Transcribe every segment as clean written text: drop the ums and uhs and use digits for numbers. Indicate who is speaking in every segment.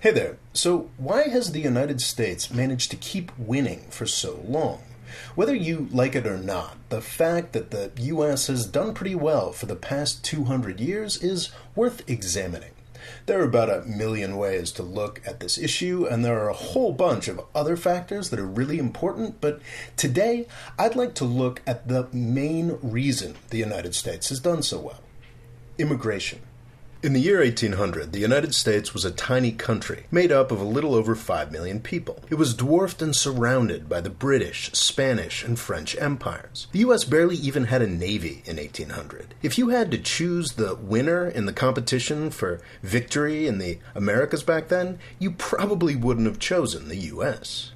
Speaker 1: Hey there. So, why has the United States managed to keep winning for so long? Whether you like it or not, the fact that the US has done pretty well for the past 200 years is worth examining. There are about a million ways to look at this issue, and there are a whole bunch of other factors that are really important, but today I'd like to look at the main reason the United States has done so well: immigration. In the year 1800, the United States was a tiny country, made up of a little over 5 million people. It was dwarfed and surrounded by the British, Spanish, and French empires. The U.S. barely even had a navy in 1800. If you had to choose the winner in the competition for victory in the Americas back then, you probably wouldn't have chosen the U.S.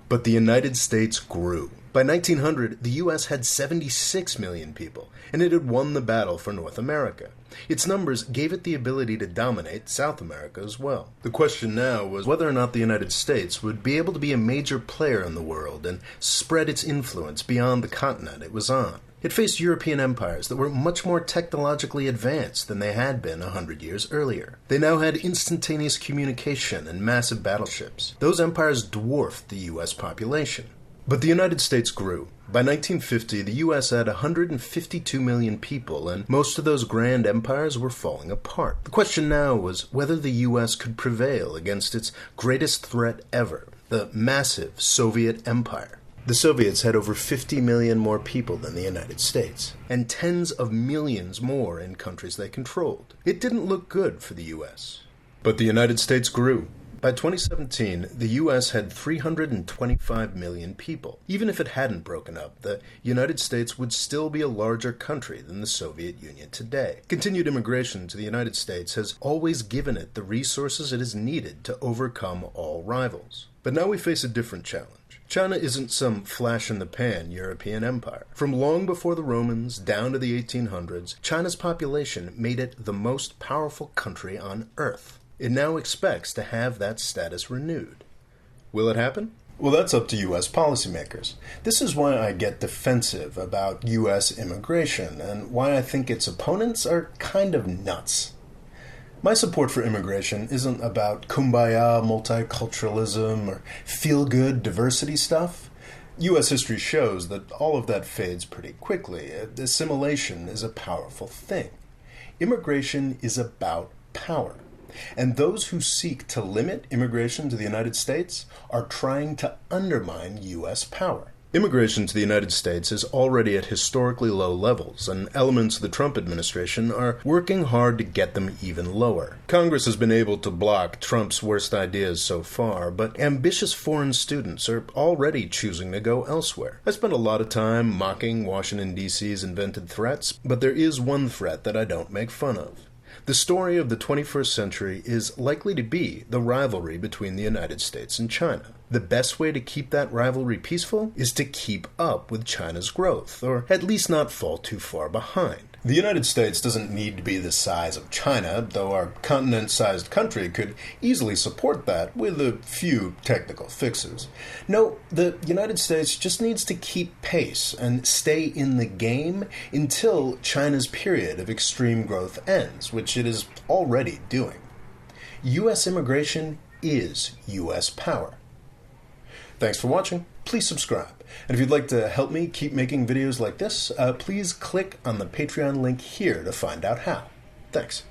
Speaker 1: But the United States grew. By 1900, the U.S. had 76 million people, and it had won the battle for North America. Its numbers gave it the ability to dominate South America as well. The question now was whether or not the United States would be able to be a major player in the world and spread its influence beyond the continent it was on. It faced European empires that were much more technologically advanced than they had been 100 years earlier. They now had instantaneous communication and massive battleships. Those empires dwarfed the U.S. population. But the United States grew. By 1950, the U.S. had 152 million people, and most of those grand empires were falling apart. The question now was whether the U.S. could prevail against its greatest threat ever, the massive Soviet Empire. The Soviets had over 50 million more people than the United States, and tens of millions more in countries they controlled. It didn't look good for the U.S. But the United States grew. By 2017, the U.S. had 325 million people. Even if it hadn't broken up, the United States would still be a larger country than the Soviet Union today. Continued immigration to the United States has always given it the resources it has needed to overcome all rivals. But now we face a different challenge. China isn't some flash-in-the-pan European empire. From long before the Romans down to the 1800s, China's population made it the most powerful country on Earth. It now expects to have that status renewed. Will it happen? Well, that's up to U.S. policymakers. This is why I get defensive about U.S. immigration, and why I think its opponents are kind of nuts. My support for immigration isn't about kumbaya multiculturalism or feel-good diversity stuff. U.S. history shows that all of that fades pretty quickly. Assimilation is a powerful thing. Immigration is about power. And those who seek to limit immigration to the United States are trying to undermine U.S. power. Immigration to the United States is already at historically low levels, and elements of the Trump administration are working hard to get them even lower. Congress has been able to block Trump's worst ideas so far, but ambitious foreign students are already choosing to go elsewhere. I spent a lot of time mocking Washington, D.C.'s invented threats, but there is one threat that I don't make fun of. The story of the 21st century is likely to be the rivalry between the United States and China. The best way to keep that rivalry peaceful is to keep up with China's growth, or at least not fall too far behind. The United States doesn't need to be the size of China, though our continent-sized country could easily support that with a few technical fixes. No, the United States just needs to keep pace and stay in the game until China's period of extreme growth ends, which it is already doing. U.S. immigration is U.S. power. Thanks for watching. Please subscribe. And if you'd like to help me keep making videos like this, please click on the Patreon link here to find out how. Thanks.